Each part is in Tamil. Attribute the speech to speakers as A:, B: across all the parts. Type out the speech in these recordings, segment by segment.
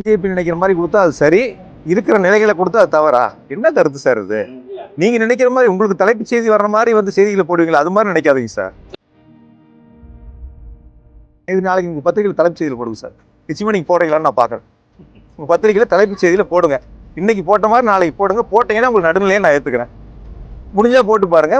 A: பிஜேபி நினைக்கிற மாதிரி கொடுத்தா அது சரி, இருக்கிற நிலைகளை கொடுத்தா அது தவறா? என்ன கருத்து சார் இது? நீங்க நினைக்கிற மாதிரி உங்களுக்கு தலைப்பு செய்தி வர்ற மாதிரி வந்து செய்திகளை போடுவீங்களா? அது மாதிரி நினைக்காதீங்க சார். இது நாளைக்கு உங்க பத்திரிகையில் தலைப்பு செய்தியில் போடுங்க சார். நிச்சயமா நீங்க போடுறீங்களான்னு நான் பார்க்குறேன். உங்க பத்திரிகையில் தலைப்பு செய்தியில் போடுங்க. இன்னைக்கு போட்ட மாதிரி நாளைக்கு போடுங்க. போட்டீங்கன்னா உங்களுக்கு நடுநிலையை நான் ஏற்றுக்கிறேன். முடிஞ்சா போட்டு பாருங்க.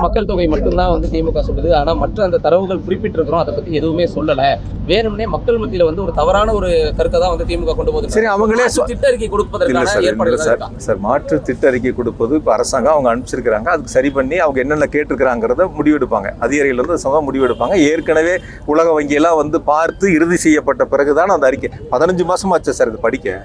B: மக்கள் தொகை மட்டும்தான் வந்து திமுக சொல்லுது. ஆனா மற்ற அந்த தரவுகள் குறிப்பிட்டிருக்கிறோம், அதை பத்தி எதுவுமே சொல்லல. வேணும்னே மக்கள் மத்தியில வந்து ஒரு தவறான ஒரு கருத்தை தான் வந்து திமுக கொண்டு போகுது.
A: சரி, அவங்களே
B: திட்ட அறிக்கை கொடுப்பதற்கான ஏற்பாடுகள்
A: சார், மாற்று திட்ட அறிக்கை கொடுப்பது இப்போ அரசாங்கம் அவங்க அனுப்பிச்சிருக்கிறாங்க. அதுக்கு சரி பண்ணி அவங்க என்னென்ன கேட்டிருக்கிறாங்கிறத முடிவெடுப்பாங்க. அதிகாரிகள் வந்து சமம் முடிவெடுப்பாங்க. ஏற்கனவே உலக வங்கியெல்லாம் வந்து பார்த்து இறுதி செய்யப்பட்ட பிறகுதான் அந்த அறிக்கை. 15 மாசமா ஆச்சு சார் இது படிக்க.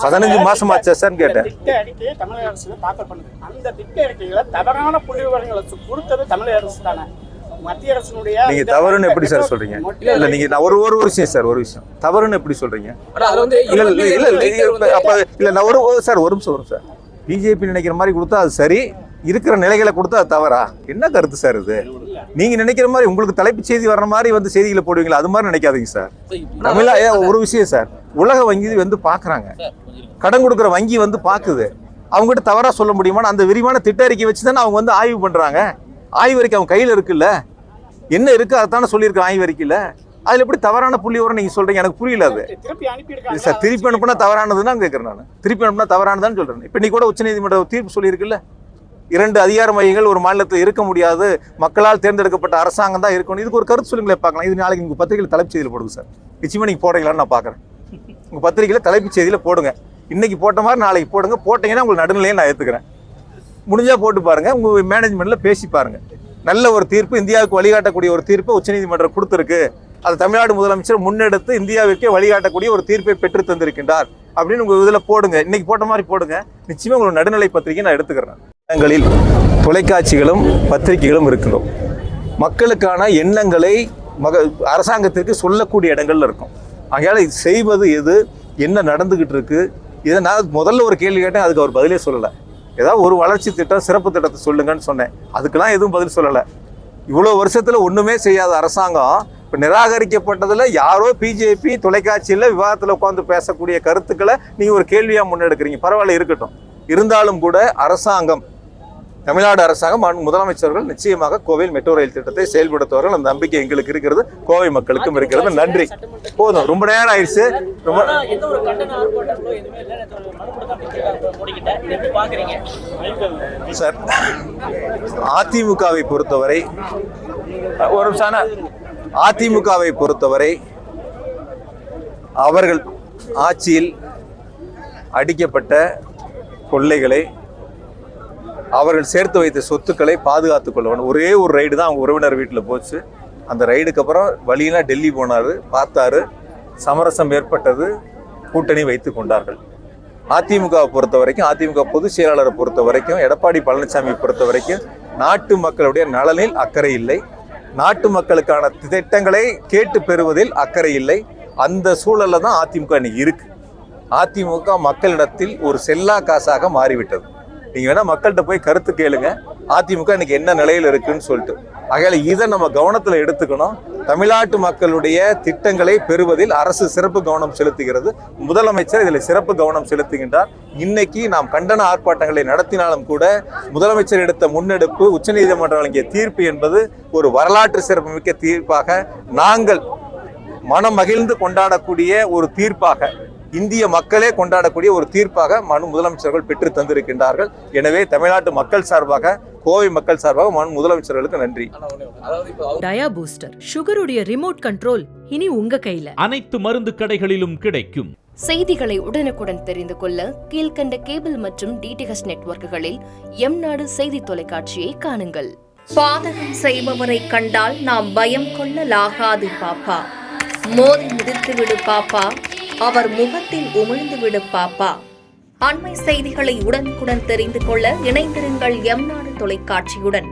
A: 15 மாசம் ஆச்சா சார் கேட்டேன்.
C: திட்ட அறிக்கையை தமிழக அரசு தாக்கல் பண்ணுது. அந்த திட்ட அறிக்கைகளை தவறான புள்ளிவிவரங்களை கொடுத்தது தமிழக அரசு தானே. மத்திய அரசுடைய
A: நீங்க தவறுன்னு எப்படி சார் சொல்றீங்க? இல்ல நீங்க நான் ஒரு விஷயம் சார், ஒரு விஷயம் தவறுன்னு எப்படி சொல்றீங்க? ஒரு நிமிஷம் சார். பிஜேபி நினைக்கிற மாதிரி கொடுத்தா அது சரி, இருக்கிற நிலைகளை கொடுத்தா அது தவறா? என்ன கருத்து சார் இது? நீங்க நினைக்கிற மாதிரி உங்களுக்கு தலைப்பு செய்தி வர்ற மாதிரி வந்து செய்திகளை போடுவீங்களா? அது மாதிரி நினைக்காதீங்க சார். தமிழா ஒரு விஷயம் சார், உலக வங்கி வந்து பாக்குறாங்க, கடன் கொடுக்குற வங்கி வந்து பாக்குது. அவங்ககிட்ட தவறா சொல்ல முடியுமா? அந்த விரிவான திட்ட அறிக்கை வச்சு தானே அவங்க வந்து ஆய்வு பண்றாங்க. ஆய்வறிக்கை அவங்க கையில இருக்குல்ல, என்ன இருக்கு அதான சொல்லியிருக்க ஆய்வறிக்கையில. அதுல எப்படி தவறான புள்ளி வரும் நீங்க சொல்றீங்க? எனக்கு புரியல அது சார். திருப்பி அனுப்புனா தவறானதுன்னு கேட்கறேன் நான். திருப்பி அனுப்புனா தவறானதான்னு சொல்றேன். இப்ப நீ கூட உச்சநீதிமன்ற தீர்ப்பு சொல்லியிருக்குல்ல, 2 அதிகார மையங்கள் ஒரு மாநிலத்தில் இருக்க முடியாது, மக்களால் தேர்ந்தெடுக்கப்பட்ட அரசாங்கம் தான் இருக்கணும். இதுக்கு ஒரு கருத்து சொல்லுங்களே பார்க்கலாம். இது நாளைக்கு உங்க பத்திரிகையில் தலைப்பு செய்தியில் போடுங்க சார். நிச்சயமா நீங்க போடுறீங்களான்னு நான் பார்க்குறேன். உங்க பத்திரிகையில் தலைப்பு செய்தியில் போடுங்க. இன்னைக்கு போட்ட மாதிரி நாளைக்கு போடுங்க. போட்டீங்கன்னா உங்களுக்கு நடுநிலையை நான் ஏற்றுக்கிறேன். முடிஞ்சா போட்டு பாருங்க. உங்க மேனேஜ்மெண்ட்ல பேசி பாருங்க. நல்ல ஒரு தீர்ப்பு, இந்தியாவுக்கு வழிகாட்டக்கூடிய ஒரு தீர்ப்பு உச்சநீதிமன்றம் கொடுத்துருக்கு. அது தமிழ்நாடு முதலமைச்சர் முன்னெடுத்து இந்தியாவிற்கே வழிகாட்டக்கூடிய ஒரு தீர்ப்பை பெற்று தந்திருக்கின்றார் அப்படின்னு உங்க இதில் போடுங்க. இன்னைக்கு போட்ட மாதிரி போடுங்க. நிச்சயமா உங்களோட நடுநிலை பத்திரிகை நான் எடுத்துக்கிறேன். இடங்களில் தொலைக்காட்சிகளும் பத்திரிகைகளும் இருக்கணும். மக்களுக்கான எண்ணங்களை அரசாங்கத்திற்கு சொல்லக்கூடிய இடங்கள்ல இருக்கும். ஆகையால இது செய்வது எது, என்ன நடந்துகிட்டு இருக்கு, இதை நான் முதல்ல ஒரு கேள்வி கேட்டேன், அதுக்கு அவர் பதிலே சொல்லலை. ஏதாவது ஒரு வளர்ச்சி திட்டம், சிறப்பு திட்டத்தை சொல்லுங்கன்னு சொன்னேன், அதுக்கெல்லாம் எதுவும் பதில் சொல்லலை. இவ்வளோ வருஷத்துல ஒண்ணுமே செய்யாத அரசாங்கம் இப்போ நிராகரிக்கப்பட்டதுல யாரோ பிஜேபி தொலைக்காட்சியில் விவாதத்தில் உட்காந்து பேசக்கூடிய கருத்துக்களை நீங்க ஒரு கேள்வியா முன்னெடுக்கிறீங்க. பரவாயில்ல, இருக்கட்டும். இருந்தாலும் கூட அரசாங்கம், தமிழ்நாடு அரசாங்கம், முதலமைச்சர்கள் நிச்சயமாக கோவையில் மெட்ரோ ரயில் திட்டத்தை செயல்படுத்துவார்கள். அந்த நம்பிக்கை எங்களுக்கு இருக்கிறது, கோவை மக்களுக்கும் இருக்கிறது. நன்றி. போதும், ரொம்ப நேரம் ஆயிடுச்சு. சார், அதிமுகவை பொறுத்தவரை அவர்கள் ஆட்சியில் அடிக்கப்பட்ட கொள்ளைகளை, அவர்கள் சேர்த்து வைத்த சொத்துக்களை பாதுகாத்துக் கொள்ளணும். ஒரே ஒரு ரைடு தான் அவங்க உறவினர் வீட்டில் போச்சு. அந்த ரைடுக்கு அப்புறம் வழியெல்லாம் டெல்லி போனார், பார்த்தாரு, சமரசம் ஏற்பட்டது, கூட்டணி வைத்து கொண்டார்கள். அதிமுகவை பொறுத்த வரைக்கும், அதிமுக பொதுச் செயலாளரை பொறுத்த வரைக்கும், எடப்பாடி பழனிசாமியை பொறுத்த வரைக்கும் நாட்டு மக்களுடைய நலனில் அக்கறை இல்லை, நாட்டு மக்களுக்கான திட்டங்களை கேட்டு பெறுவதில் அக்கறை இல்லை. அந்த சூழல்ல தான் அதிமுக இன்னைக்கு இருக்கு. அதிமுக மக்களிடத்தில் ஒரு செல்லா காசாக மாறிவிட்டது. நீங்க வேணா மக்கள்கிட்ட போய் கருத்து கேளுங்க, அதிமுக இன்னைக்கு என்ன நிலையில் இருக்குன்னு சொல்லிட்டு. ஆகையால இதை நம்ம கவனத்துல எடுத்துக்கணும். தமிழ்நாட்டு மக்களுடைய திட்டங்களை பெறுவதில் அரசு சிறப்பு கவனம் செலுத்துகிறது. முதலமைச்சர் இதில் சிறப்பு கவனம் செலுத்துகின்றார். இன்னைக்கு நாம் கண்டன ஆர்ப்பாட்டங்களை நடத்தினாலும் கூட முதலமைச்சர் எடுத்த முன்னெடுப்பு, உச்சநீதிமன்றம் வழங்கிய தீர்ப்பு என்பது ஒரு வரலாற்று சிறப்புமிக்க தீர்ப்பாக, நாங்கள் மனம் மகிழ்ந்து கொண்டாடக்கூடிய ஒரு தீர்ப்பாக, இந்திய மக்களே கொண்டாடக்கூடிய ஒரு தீர்ப்பாக முதலமைச்சர்கள் பெற்று தந்திருக்கின்றார்கள். எனவே தமிழ்நாட்டு மக்கள் சார்பாக, கோவை மக்கள் சார்பாக முதலமைச்சர்களுக்கு நன்றி.
D: டயா பூஸ்டர், சுகருடைய ரிமோட் கண்ட்ரோல் இனி உங்க கையில.
E: அனைத்து மருந்து கடைகளிலும் கிடைக்கும்.
F: செய்திகளை உடனுக்குடன் தெரிந்து கொள்ள கீழ்கண்ட கேபிள் மற்றும் டிடிஎச் நெட்வொர்க்குகளில் எம்நாடு செய்தி தொலைக்காட்சியை காணுங்கள். பாதகம் செய்பவரை கண்டால் நாம் பயம் கொள்ளலாகாது பாப்பா. மோதி மிதித்து விடு பாப்பா, அவர் முகத்தில் உமிழ்ந்து விடு பாப்பா. அண்மை செய்திகளை உடனுக்குடன் தெரிந்து கொள்ள இணைந்திருங்கள் எம்நாடு தொலைக்காட்சியுடன்.